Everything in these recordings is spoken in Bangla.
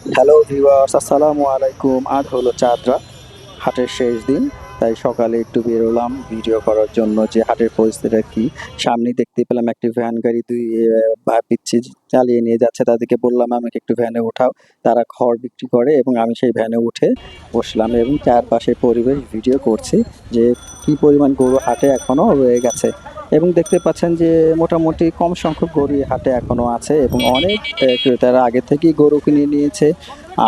হ্যালো ভিউয়ার্স, আসসালামু আলাইকুম। আজ হলো চাঁদ রাত, হাটের শেষ দিন। তাই সকালে একটু বেরোলাম ভিডিও করার জন্য যে হাটের পরিস্থিতিটা কি। সামনেই দেখতে পেলাম একটি ভ্যান গাড়ি ২ পিচ্চি চালিয়ে নিয়ে যাচ্ছে। তাদেরকে বললাম আমাকে একটু ভ্যানে ওঠাও। তারা খড় বিক্রি করে এবং আমি সেই ভ্যানে উঠে বসলাম এবং চারপাশের পরিবেশ ভিডিও করছি যে কি পরিমাণ গরু হাটে এখনো রয়ে গেছে। এবং দেখতে পাচ্ছেন যে মোটামুটি কম সংখ্যক গরুই হাটে এখনো আছে এবং অনেক ক্রেতারা আগে থেকেই গরু কিনে নিয়েছে।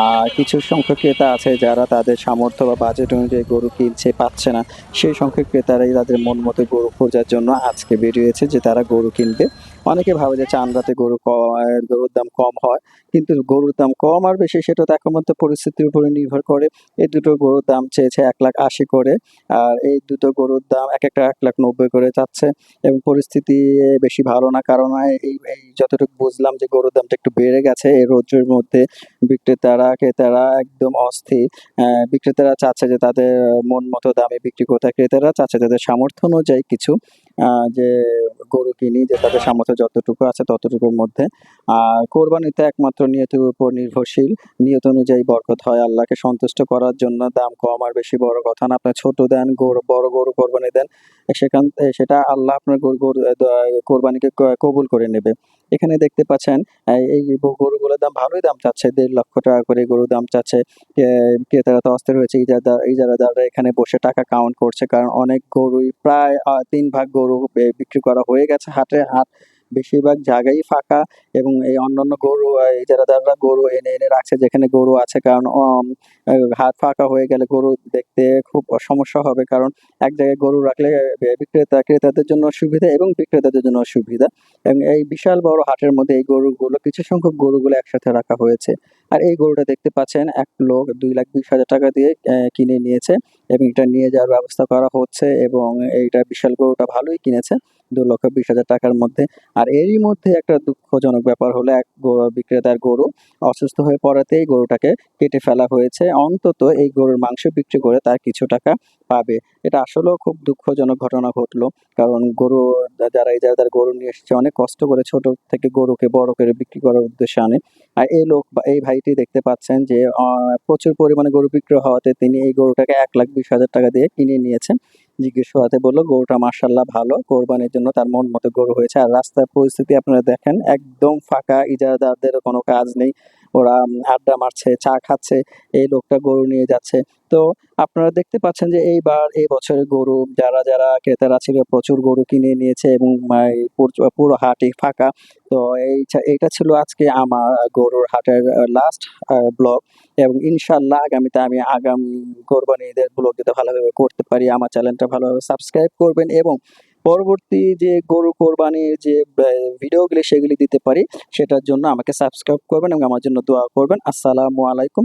আর কিছু সংখ্যক ক্রেতা আছে যারা তাদের সামর্থ্য বা বাজেট অনুযায়ী গরু কিনছে, পাচ্ছে না। সেই সংখ্যক ক্রেতারাই তাদের মন মতো গরু খোঁজার জন্য আজকে বেরিয়েছে যে তারা গরু কিনবে। অনেকে ভাবে যে চাঁদরাতে গরুর দাম কম হয়। কিন্তু গরুর দাম কম আর বেশি সেটা তো একমাত্র পরিস্থিতির উপরে নির্ভর করে। এই দুটো গরুর দাম চেয়েছে ১,৮০,০০০ করে। আর এই দুটো গরুর দাম একেকটা ১,৯০,০০০ করে চাচ্ছে এবং পরিস্থিতি বেশি ভালো না। কারণ এই যতটুকু বুঝলাম যে গরুর দামটা একটু বেড়ে গেছে এই রৌদ্রের মধ্যে। ক্রেতারা একদম অস্থির। বিক্রেতারা চাচ্ছে যে তাদের মন মতো দামে বিক্রি করতে হয়। ক্রেতারা চাচ্ছে তাদের সামর্থ্য অনুযায়ী কিছু আ যে গরু কিনি যে তাদের সামর্থ্য যতটুকু আছে ততটুকুর মধ্যে। আর কোরবানিতে একমাত্র নিয়তের উপর নির্ভরশীল। নিয়ত অনুযায়ী বরকত হয়। আল্লাহকে সন্তুষ্ট করার জন্য দাম কম আর বেশি বড় কথা না। আপনি ছোট দেন, বড় গরু কোরবানি দেন। সেটা আল্লাহ আপনার গরু গরু আ দ কোরবানিকে কবুল করে নেবে। এখানে দেখতে পাচ্ছেন এই গরুগুলোর দাম ভালোই দাম চাচ্ছে। ৳১,৫০,০০০ করে গরুর দাম চাচ্ছে। কে ক্রেতারা তো অস্থির হয়েছে। ইজারাদাররা এখানে বসে টাকা কাউন্ট করছে। কারণ অনেক গরুই প্রায় ৩ ভাগ গরু বিক্রি করা হয়ে গেছে হাটে। বেশিরভাগ জায়গায়ই ফাঁকা এবং এই অন্যান্য গরু ইজারাদাররা গরু এনে রাখছে যেখানে গরু আছে। কারণ হাট ফাঁকা হয়ে গেলে গরু দেখতে খুব সমস্যা হবে। কারণ এক জায়গায় গরু রাখলে ক্রেতাদের জন্য সুবিধা এবং বিক্রেতাদের জন্য অসুবিধা। এবং এই বিশাল বড় হাটের মধ্যে এই গরুগুলো কিছু সংখ্যক গরুগুলো একসাথে রাখা হয়েছে। আর এই গরুটা দেখতে পাচ্ছেন এক লোক ৳২,২০,০০০ দিয়ে কিনে নিয়েছে এবং এটা নিয়ে যাওয়ার ব্যবস্থা করা হচ্ছে এবং এইটা বিশাল গরুটা ভালোই কিনেছে ৳২,২০,০০০ র মধ্যে। আর এরই মধ্যে একটা দুঃখজনক ব্যাপার হলো এক বিক্রেতার গরু অসুস্থ হয়ে পড়াতেই গরুটাকে কেটে ফেলা হয়েছে। অন্তত এই গরুর মাংস বিক্রি করে তার কিছু টাকা পাবে। এটা আসলেও খুব দুঃখজনক ঘটনা ঘটলো। কারণ যারা ইজারাদার গরু নিয়ে এসেছে অনেক কষ্ট করে ছোট থেকে গরুকে বড় করে বিক্রি করার উদ্দেশ্যে আনে। আর এই লোক বা এই ভাইটি দেখতে পাচ্ছেন যে প্রচুর পরিমাণে গরু বিক্রি হওয়াতে তিনি এই গরুটাকে ৳১,২০,০০০ দিয়ে কিনে নিয়েছেন। জিজ্ঞেস করাতে বলল গরুটা মাশাআল্লাহ ভালো। কোরবানির জন্য তার মন মতো গরু হয়েছে। আর রাস্তার পরিস্থিতি আপনারা দেখেন একদম ফাঁকা। ইজারাদারদেরও কোনো কাজ নেই। ওরা আড্ডা মারছে, চা খাচ্ছে। এই লোকটা গরু নিয়ে যাচ্ছে। তো আপনারা দেখতে পাচ্ছেন যে এই বছরে গরু যারা ক্রেতারা ছিল প্রচুর গরু কিনে নিয়েছে এবং এই পুরো হাটই ফাঁকা। তো এইটা ছিল আজকে আমার গরুর হাটের লাস্ট ব্লগ এবং ইনশাআল্লাহ আগামীতে আমি কোরবানি ঈদের ব্লগ যাতে ভালোভাবে করতে পারি, আমার চ্যানেলটা ভালোভাবে সাবস্ক্রাইব করবেন এবং পরবর্তী যে গরু কোরবানির যে ভিডিওগুলি সেগুলি দিতে পারি সেটার জন্য আমাকে সাবস্ক্রাইব করবেন এবং আমার জন্য দোয়া করবেন। আসসালামু আলাইকুম।